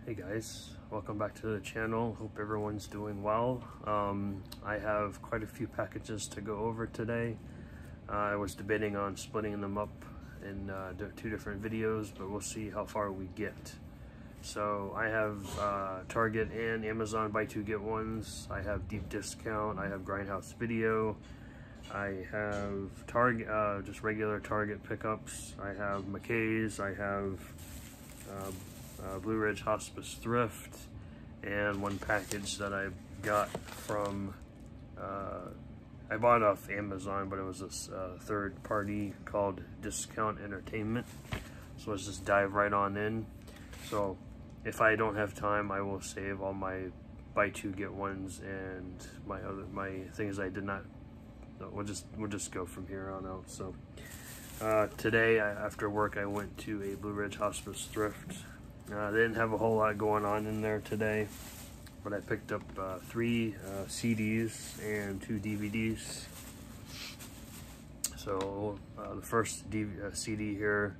Hey guys, welcome back to the channel. Hope everyone's doing well. I have quite a few packages to go over today. I was debating on splitting them up in two different videos, but we'll see how far we get. So I have Target and Amazon buy two get ones. I have deep discount. I have Grindhouse Video. I have Target, just regular Target pickups. I have McKay's. I have Blue Ridge Hospice Thrift, and one package that I got from, I bought off Amazon, but it was this third party called Discount Entertainment. So let's just dive right on in. So if I don't have time, I will save all my buy two get ones and my things I did not. We'll just go from here on out. So today after work I went to a Blue Ridge Hospice Thrift. They didn't have a whole lot going on in there today, but I picked up 3 CDs and 2 DVDs. So the first CD here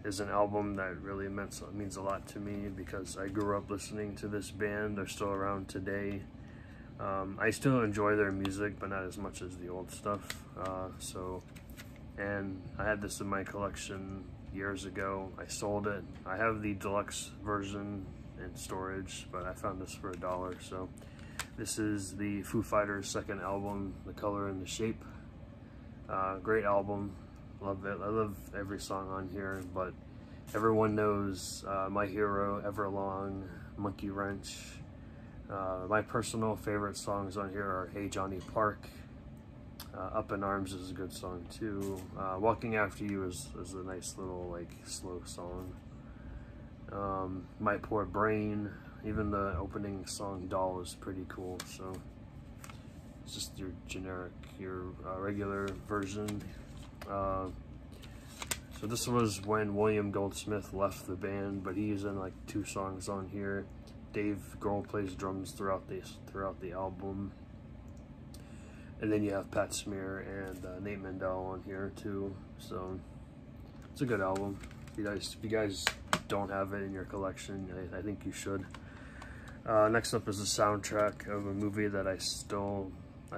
is an album that really means a lot to me because I grew up listening to this band. They're still around today. I still enjoy their music, but not as much as the old stuff. And I had this in my collection years ago. I sold it. I have the deluxe version in storage, but I found this for $1. So this is the Foo Fighters' second album, The Color and the Shape. Great album. Love it. I love every song on here, but everyone knows My Hero, Everlong, Monkey Wrench. My personal favorite songs on here are Hey Johnny Park. Up in Arms is a good song too. Walking After You is a nice little like slow song. My Poor Brain, even the opening song Doll is pretty cool. So it's just your generic, your regular version. So this was when William Goldsmith left the band, but he's in like 2 songs on here. Dave Grohl plays drums throughout the album. And then you have Pat Smear and Nate Mendel on here too. So it's a good album. If you guys don't have it in your collection, I think you should. Next up is a soundtrack of a movie that I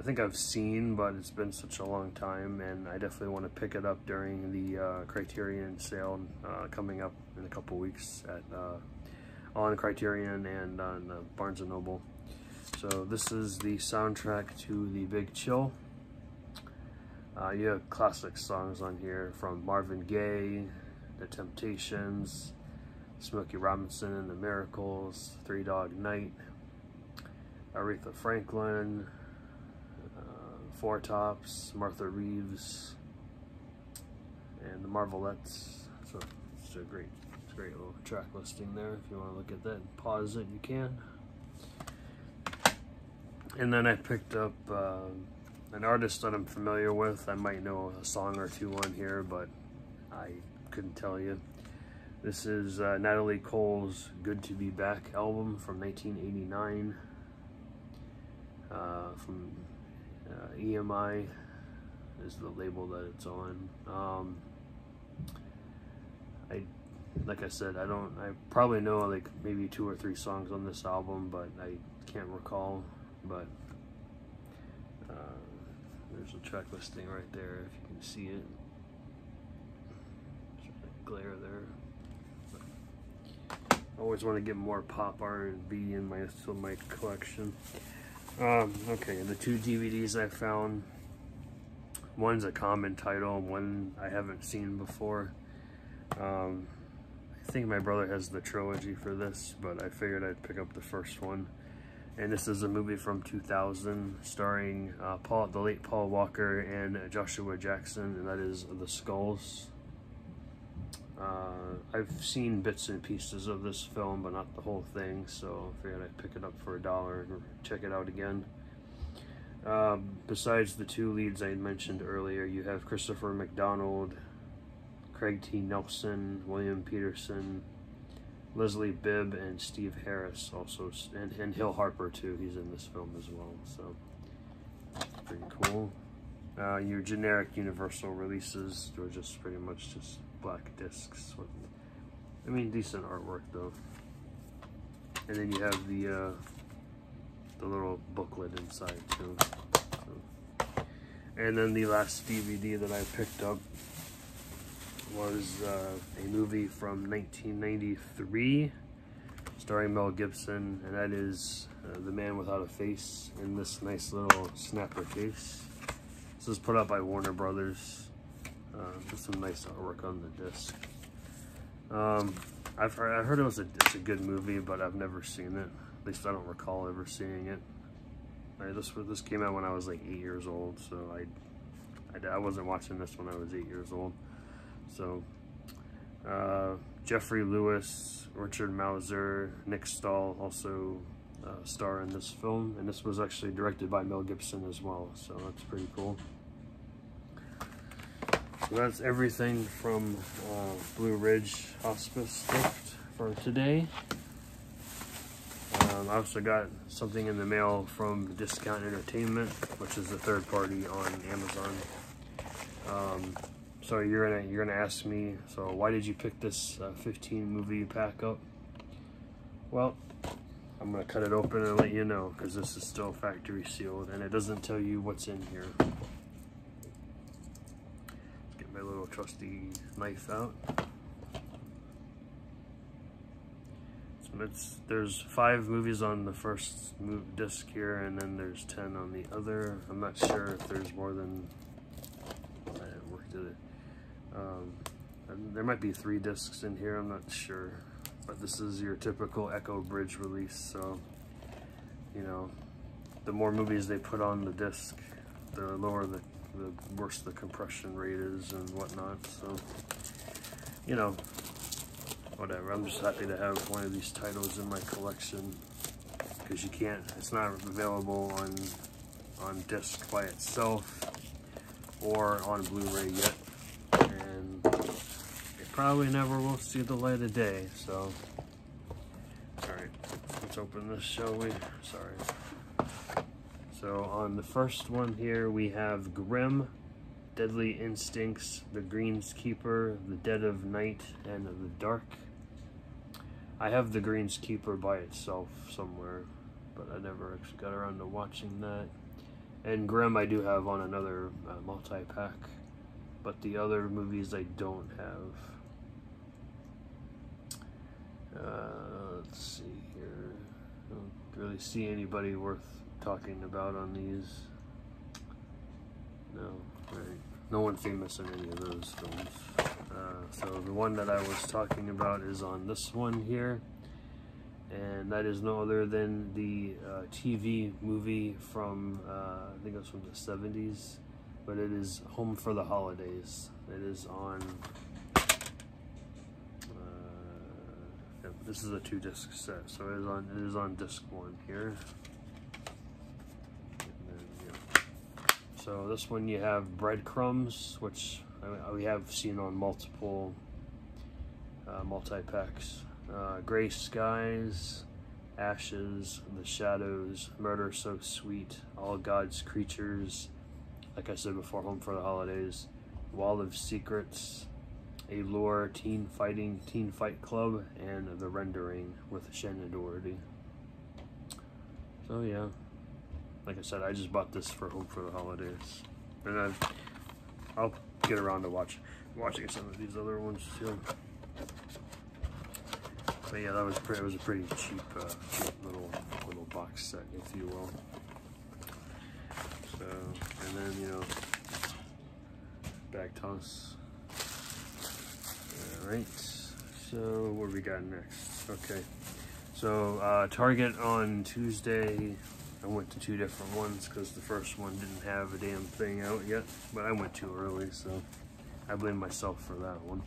think I've seen, but it's been such a long time, and I definitely want to pick it up during the Criterion sale coming up in a couple weeks on Criterion and on Barnes & Noble. So this is the soundtrack to The Big Chill. You have classic songs on here from Marvin Gaye, The Temptations, Smokey Robinson and the Miracles, Three Dog Night, Aretha Franklin, Four Tops, Martha Reeves, and the Marvelettes. So it's a great little track listing there. If you want to look at that and pause it, you can. And then I picked up an artist that I'm familiar with. I might know a song or 2 on here, but I couldn't tell you. This is Natalie Cole's Good to Be Back album from 1989. From EMI is the label that it's on. Like I said, I probably know like maybe 2 or 3 songs on this album, but I can't recall. But there's a track listing right there if you can see it. There's a glare there. But I always want to get more pop R&B in my collection. Okay, the 2 DVDs I found. One's a common title, one I haven't seen before. I think my brother has the trilogy for this, but I figured I'd pick up the first one. And this is a movie from 2000 starring the late Paul Walker and Joshua Jackson, and that is The Skulls. I've seen bits and pieces of this film, but not the whole thing, so I figured I'd pick it up for $1 and check it out again. Besides the 2 leads I mentioned earlier, you have Christopher McDonald, Craig T. Nelson, William Peterson, Leslie Bibb, and Steve Harris also, and Hill Harper too. He's in this film as well, so pretty cool. Your generic Universal releases are just pretty much just black discs with, I mean, decent artwork though. And then you have the little booklet inside too. So. And then the last DVD that I picked up was a movie from 1993 starring Mel Gibson, and that is The Man Without a Face in this nice little snapper case. This is put out by Warner Brothers. There's some nice artwork on the disc. I heard it's a good movie, but I've never seen it. At least I don't recall ever seeing it. This came out when I was like 8 years old, so I wasn't watching this when I was 8 years old. So Jeffrey Lewis, Richard Mauser, Nick Stahl also star in this film, and this was actually directed by Mel Gibson as well, so that's pretty cool. So that's everything from Blue Ridge Hospice Gift for today. I also got something in the mail from Discount Entertainment, which is a third party on Amazon. So you're gonna ask me, so why did you pick this 15 movie pack up? Well, I'm gonna cut it open and let you know, because this is still factory sealed and it doesn't tell you what's in here. Let's get my little trusty knife out. There's 5 movies on the first disc here, and then there's 10 on the other. I'm not sure if there's more than, I worked at it. There might be 3 discs in here, I'm not sure. But this is your typical Echo Bridge release, so, you know, the more movies they put on the disc, the lower the worse the compression rate is and whatnot, so, you know, whatever. I'm just happy to have one of these titles in my collection, because it's not available on disc by itself or on Blu-ray yet, and it probably never will see the light of day. So, all right, let's open this, shall we? Sorry. So on the first one here, we have Grimm, Deadly Instincts, The Greenskeeper, The Dead of Night, and The Dark. I have The Greenskeeper by itself somewhere, but I never actually got around to watching that. And Grimm I do have on another multi-pack, but the other movies I don't have. Let's see here. I don't really see anybody worth talking about on these. No, right. No one famous in any of those films. So the one that I was talking about is on this one here, and that is no other than the TV movie from, I think it was from the 70s, but it is Home for the Holidays. It is on, this is a 2-disc set, so it is on disc 1 here. So this one you have Breadcrumbs, which we have seen on multiple multi-packs. Gray Skies, Ashes, The Shadows, Murder So Sweet, All God's Creatures, like I said before, Home for the Holidays, Wall of Secrets, Allure, Teen Fight Club, and The Rendering with Shannon Doherty. So yeah. Like I said, I just bought this for Home for the Holidays, and I'll get around to watching some of these other ones too. But yeah, it was a pretty cheap, little box set, if you will. So, and then, you know, bag toss. All right. So what do we got next? Okay. So Target on Tuesday. I went to 2 different ones because the first one didn't have a damn thing out yet, but I went too early, so I blame myself for that one.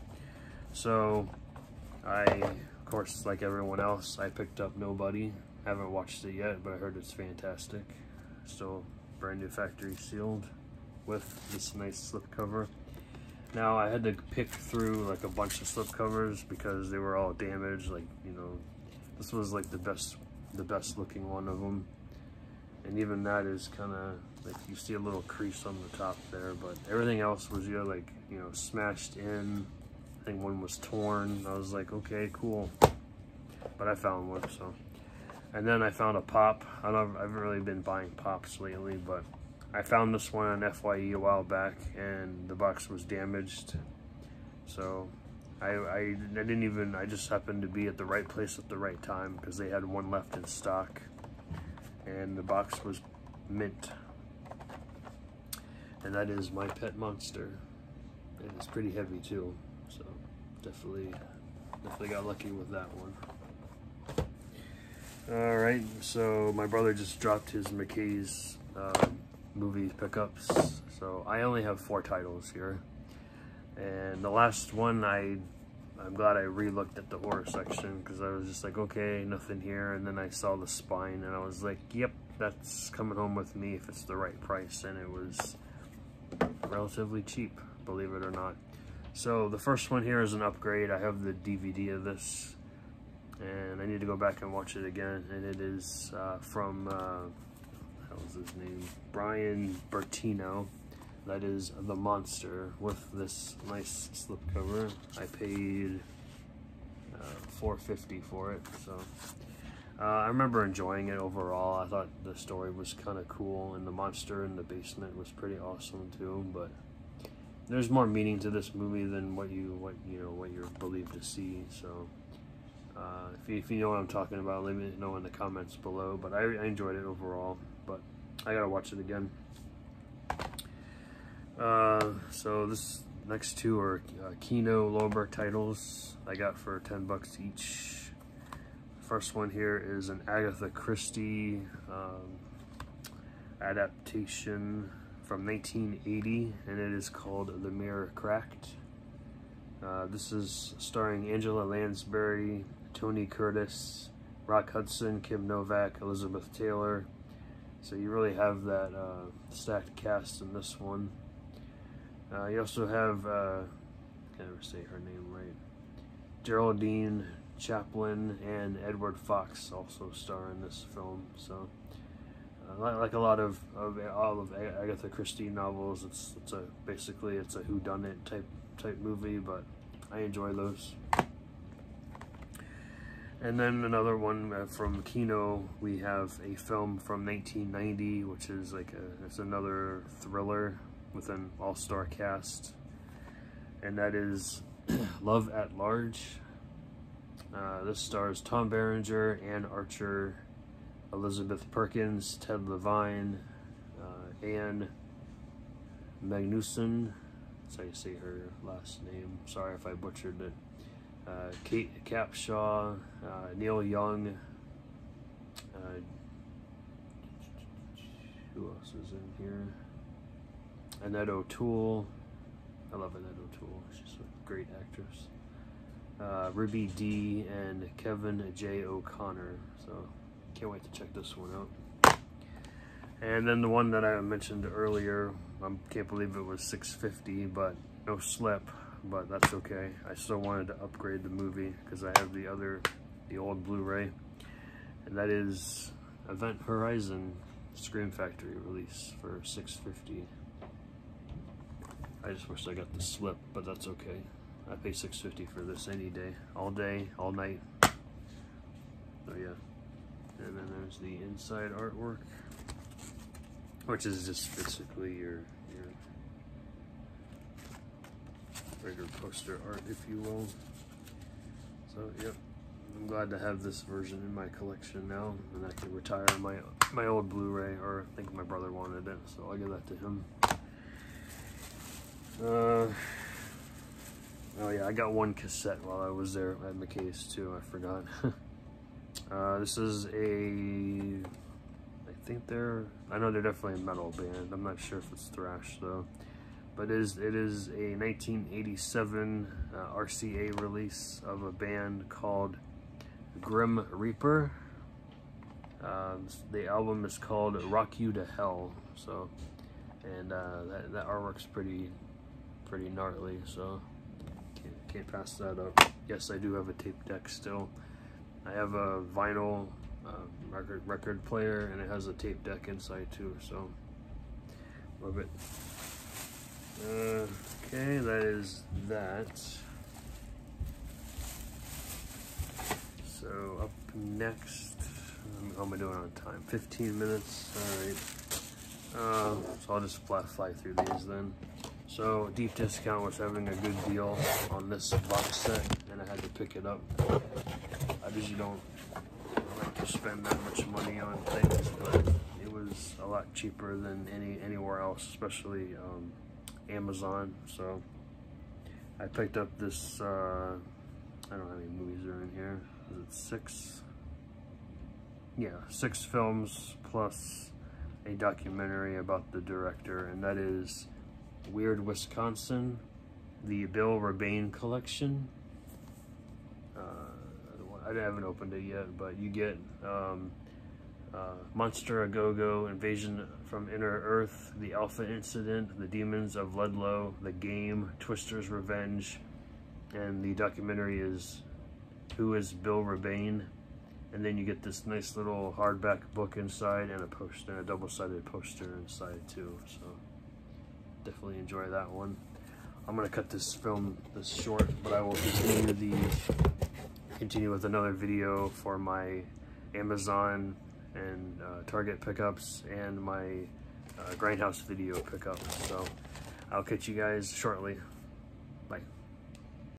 So of course, like everyone else, I picked up Nobody. I haven't watched it yet, but I heard it's fantastic. Still brand new factory sealed with this nice slipcover. Now I had to pick through like a bunch of slipcovers because they were all damaged. Like, you know, this was like the best looking one of them. And even that is kind of, like, you see a little crease on the top there, but everything else was either, like, you know, smashed in. I think one was torn. I was like, okay, cool. But I found one, so. And then I found a pop. I haven't really been buying pops lately, but I found this one on FYE a while back, and the box was damaged. So I just happened to be at the right place at the right time, because they had one left in stock, and the box was mint. And that is My Pet Monster. And it's pretty heavy too, so definitely got lucky with that one. Alright, so my brother just dropped his McKay's movie pickups. So I only have 4 titles here. And the last one, I'm glad I re-looked at the horror section, because I was just like, okay, nothing here. And then I saw The Spine, and I was like, yep, that's coming home with me if it's the right price. And it was relatively cheap, believe it or not. So the first one here is an upgrade. I have the DVD of this, and I need to go back and watch it again. And it is from, what was his name? Brian Bertino. That is The Monster, with this nice slipcover. I paid $4.50 for it, so I remember enjoying it overall. I thought the story was kind of cool, and the monster in the basement was pretty awesome too. But there's more meaning to this movie than what you're believed to see. So if you know what I'm talking about, let me know in the comments below. But I enjoyed it overall, but I gotta watch it again. So this next 2 are Kino Lorber titles I got for 10 bucks each. First one here is an Agatha Christie adaptation from 1980, and it is called The Mirror Cracked. This is starring Angela Lansbury, Tony Curtis, Rock Hudson, Kim Novak, Elizabeth Taylor. So you really have that stacked cast in this one. You also have, I can't ever say her name right, Geraldine Chaplin and Edward Fox also star in this film. So like a lot of all of Agatha Christie novels, it's basically a whodunit type movie, but I enjoy those. And then another one from Kino, we have a film from 1990, which is it's another thriller with an all-star cast, and that is Love at Large. This stars Tom Berenger, Anne Archer, Elizabeth Perkins, Ted Levine, Anne Magnuson, that's how you say her last name, sorry if I butchered it, Kate Capshaw, Neil Young, who else is in here? Annette O'Toole. I love Annette O'Toole. She's a great actress. Ruby Dee and Kevin J. O'Connor. So can't wait to check this one out. And then the one that I mentioned earlier, I can't believe it was $6.50, but no slip. But that's okay. I still wanted to upgrade the movie because I have the old Blu-ray, and that is Event Horizon Scream Factory release for $6.50. I just wish I got the slip, but that's okay. I pay $6.50 for this any day, all night. So yeah. And then there's the inside artwork, which is just basically your regular poster art, if you will. So yep, I'm glad to have this version in my collection now, and I can retire my old Blu-ray, or I think my brother wanted it, so I'll give that to him. Oh yeah, I got one cassette while I was there at McKay's too, I forgot. This is I know they're definitely a metal band. I'm not sure if it's thrash though. But it is a 1987 RCA release of a band called Grim Reaper. The album is called Rock You to Hell. So, and that artwork's pretty gnarly. So can't pass that up. Yes, I do have a tape deck still. I have a vinyl record player, and it has a tape deck inside too. So love it. Okay, that is that. So up next, How am I doing on time? 15 minutes. All right. So I'll just fly through these then. So Deep Discount was having a good deal on this box set, and I had to pick it up. I usually don't like to spend that much money on things, but it was a lot cheaper than anywhere else, especially Amazon. So I picked up this. I don't know how many movies are in here. Is it 6? Yeah, 6 films plus a documentary about the director, and that is Weird Wisconsin, the Bill Rebane collection. I haven't opened it yet, but you get Monster A Go-Go, Invasion from Inner Earth, The Alpha Incident, The Demons of Ludlow, The Game, Twister's Revenge, and the documentary is Who is Bill Rebane? And then you get this nice little hardback book inside and a poster, and a double-sided poster inside too. So definitely enjoy that one. I'm gonna cut this short, but I will continue with another video for my Amazon and Target pickups and my Grindhouse video pickups. So I'll catch you guys shortly. Bye.